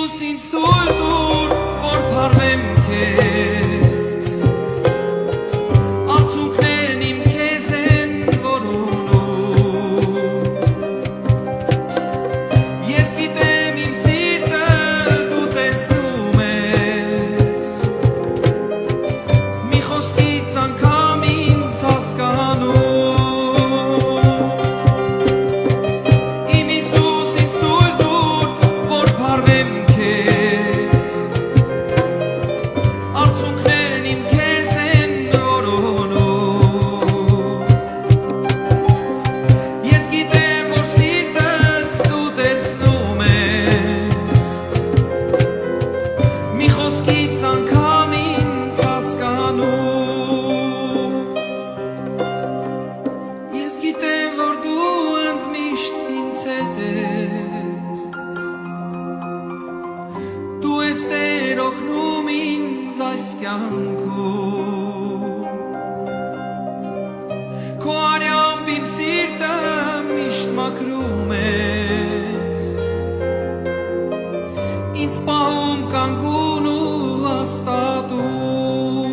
Իսուս ինձ թույլ տուր, որ փառվեմ քեզ, արցունքներն իմ քեզ են որոնում, ես գիտեմ իմ սիրտը դու տեսնում ես, մի խոսքից անգամ ինձ հասկանում, ես գիտեմ, որ դու ընդմիշտ ինձ հետ ես, դու ես Տեր օգնում ինձ այս կյանքում, քո արյամբ իմ սիրտը միշտ մաքրում ես, ինձ պահում կանգուն ու հաստատում,